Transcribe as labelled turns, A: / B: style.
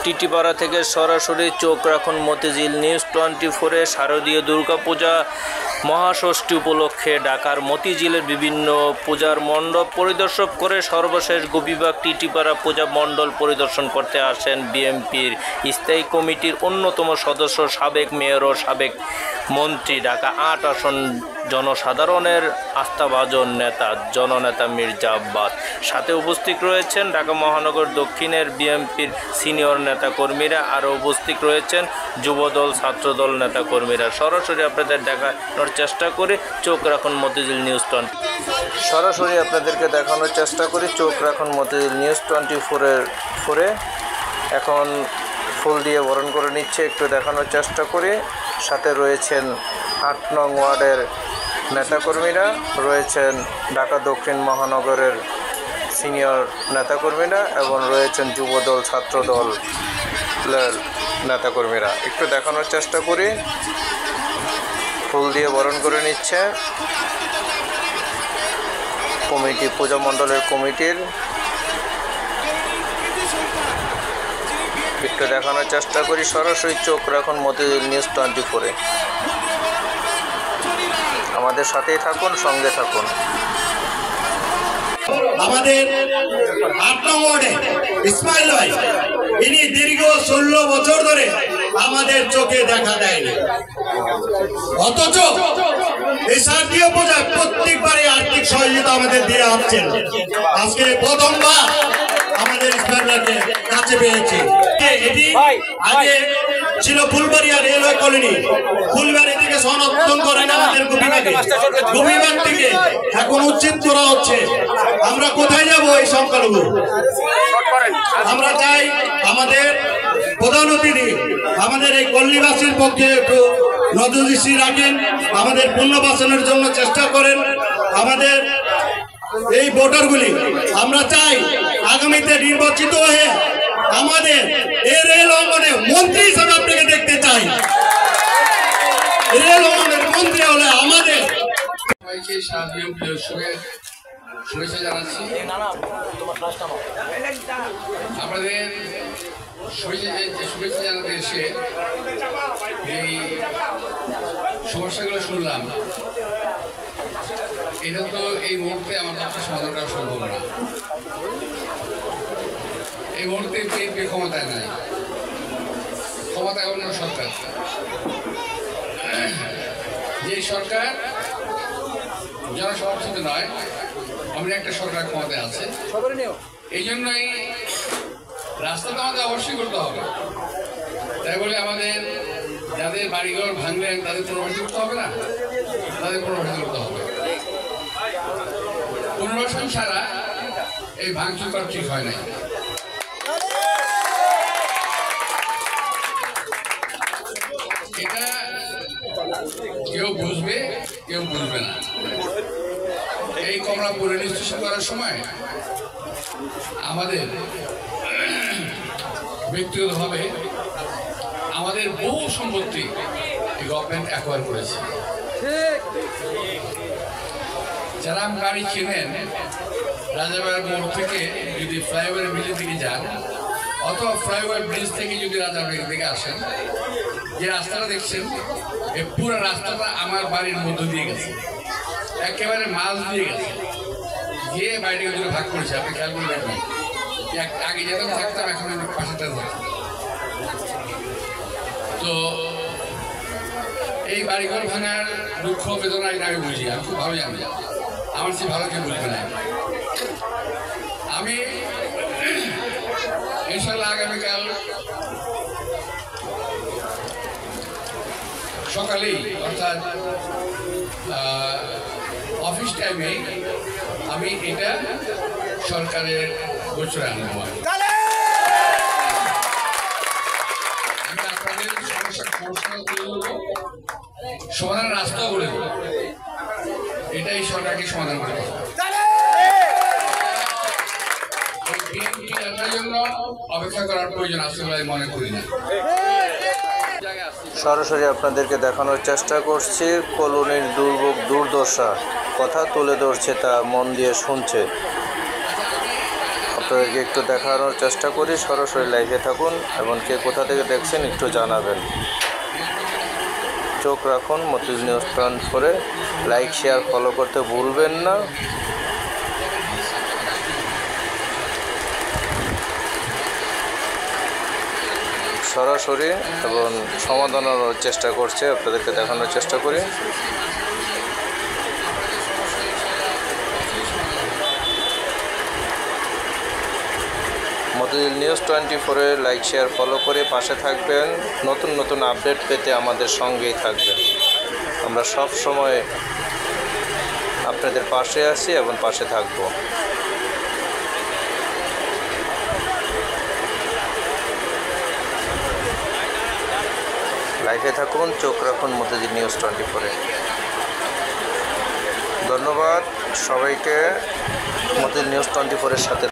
A: টিটিপাড়া থেকে সরাসরি চোখ রাখুন মতিঝিল নিউজ 24-এ। শারদীয় দুর্গাপূজা মহাষষ্ঠী উপলক্ষে ঢাকার মতিঝিলের বিভিন্ন পূজার মণ্ডপ পরিদর্শন করে সর্বশেষ গোপীবাগ টিটিপাড়া পূজা মণ্ডল পরিদর্শন করতে আসেন বিএনপির স্থায়ী কমিটির অন্যতম সদস্য, সাবেক মেয়র ও সাবেক মন্ত্রী, ঢাকা ৮ আসন জনসাধারণের আস্থাভাজন নেতা জননেতা মির্জা আব্বাস। সাথে উপস্থিত রয়েছেন ঢাকা মহানগর দক্ষিণের বিএনপির সিনিয়র নেতাকর্মীরা, আরও উপস্থিত রয়েছেন যুবদল, ছাত্রদল নেতাকর্মীরা। সরাসরি আপনাদের দেখানোর চেষ্টা করি, চোখ রাখুন মতিঝিল নিউজ 20। সরাসরি আপনাদেরকে দেখানোর চেষ্টা করি, চোখ রাখুন মতিঝিল নিউজ 24-এ। এখন ফুল দিয়ে বরণ করে নিচ্ছে, একটু দেখানোর চেষ্টা করি। সাথে রয়েছেন ৮ নং ওয়ার্ডের নেতাকর্মীরা, রয়েছেন ঢাকা দক্ষিণ মহানগরের সিনিয়র নেতাকর্মীরা এবং রয়েছেন যুবদল, ছাত্রদলের নেতাকর্মীরা। একটু দেখানোর চেষ্টা করি, ফুল দিয়ে বরণ করে নিচ্ছে কমিটি, পূজা মণ্ডলের কমিটির। একটু দেখানোর চেষ্টা করি, সরাসরি চোখ রাখুন মতিঝিল নিউজ 24-এ। আমাদের সাথেই থাকুন, সঙ্গে থাকুন।
B: আমাদের ৮ নং ওয়ার্ডে ইসমাইল ভাই, ইনি দীর্ঘ 16 বছর ধরে আমাদের চোখে দেখা দেয়নি, অথচ এই শারদীয় পূজায় প্রত্যেকবারই আর্থিক সহযোগিতা আমাদের দিয়ে আসছেন। আজকে প্রথমবার আমাদের ইসমাইল ভাইকে কাছে পেয়েছি। এটি আগে ছিল ফুলবাড়িয়া রেলওয়ে কলোনি, ফুলবাড়ি থেকে সংরক্ষণ করেন আমাদের গোপীবাগ থেকে এখন উচ্ছেদ করা হচ্ছে। আমরা কোথায় যাব এই সংখ্যালঘু? আমরা চাই আমাদের প্রধান অতিথি আমাদের এই পল্লীবাসীর পক্ষে একটু নজরদৃষ্টি রাখেন, আমাদের পুনর্বাসনের জন্য চেষ্টা করেন। আমাদের এই ভোটারগুলি আমরা চাই আগামীতে নির্বাচিত হয়ে আমাদের এই রেল অঙ্গনে মন্ত্রী হিসাবে আপনাকে দেখতে চাই। রেল অঙ্গনের মন্ত্রী হলে আমাদের
C: শুভেচ্ছা জানাচ্ছি। আমাদের শুভেচ্ছা জানাতে এসে এই সমস্যাগুলো শুনলাম, এটা তো এই মুহূর্তে আমার পক্ষে সমাধান করা সম্ভব না। এই মুহূর্তে বিএনপি ক্ষমতায় নাই, ক্ষমতায় অন্য সরকার। যে সরকার জনসমর্থিত নয়, আমরা একটা সরকার ক্ষমতায় আছে, এই জন্যই রাস্তা তো আমাদের অবশ্যই করতে হবে। তাই বলে আমাদের যাদের বাড়িঘর ভাঙলেন তাদের পুনর্বাসন করতে হবে না, তাদের পুনর্বাসন করতে হবে। পুনর্বাসন ছাড়া এই ভাঙচুর করা ঠিক হয় নাই। এটা কেউ বুঝবে, কেউ বুঝবে না। এই কমলাপুর রেল স্টেশন করার সময় আমাদের ব্যক্তিগতভাবে আমাদের বহু সম্পত্তি গভর্নমেন্ট অ্যাকোয়ার করেছে। যারা গাড়ি কেনেন, রাজাবাড়ির মোড় থেকে যদি ফ্লাইওভার ব্রিজের দিকে যান অথবা ফ্লাইওভার ব্রিজ থেকে যদি রাজাবাড়ির দিকে আসেন, যে রাস্তাটা দেখছেন এই পুরো রাস্তাটা আমার বাড়ির মধ্য দিয়ে গেছে, একেবারে মাঝ দিয়ে গেছে, গিয়ে বাড়িটাকে দুটো ভাগ করেছে। আপনি খেয়াল করে দেখবেন, আগে যেতাম থাকতাম, এখন আমি পাশেটা থাকতাম। তো এই বাড়িঘর ভাঙার দুঃখ বেদনা এটা আমি বুঝি, আমি খুব ভালো জানি, আমার সে ভালো কেউ বুঝবে না। আমি ইনশাল্লাহ আগামীকাল সকালেই অর্থাৎ অফিস টাইমে আমি এটা সরকারের গোচরে আনবো। আমি আপনাদের সমস্যা সমাধানের রাস্তাও বলে দেবো, এটাই সরকারকে সমাধান করতে হবে। জন্য অপেক্ষা করার প্রয়োজন আছে বলে মনে করি না।
A: সরাসরি আপনাদেরকে দেখানোর চেষ্টা করছি কলোনির দুর্ভোগ দুর্দশা, কথা তুলে ধরছে, তা মন দিয়ে শুনছে। আপনাদেরকে একটু দেখানোর চেষ্টা করি, সরাসরি লাইভে থাকুন এবং কে কোথা থেকে দেখছেন একটু জানাবেন। চোখ রাখুন মতিঝিল নিউজ 24-এ, লাইক শেয়ার ফলো করতে ভুলবেন না। সরাসরি এবং সমাধানের চেষ্টা করছে, আপনাদেরকে দেখানোর চেষ্টা করি। মতিঝিল নিউজ 24-এ লাইক শেয়ার ফলো করে পাশে থাকবেন। নতুন নতুন আপডেট পেতে আমাদের সঙ্গেই থাকবেন। আমরা সব সময় আপনাদের পাশে আছি এবং পাশে থাকব। লাইভে থাকুন, চোখ রাখুন মতিঝিল নিউজ 24-এ। ধন্যবাদ সবাইকে মতিঝিল নিউজ 24-এর সাথে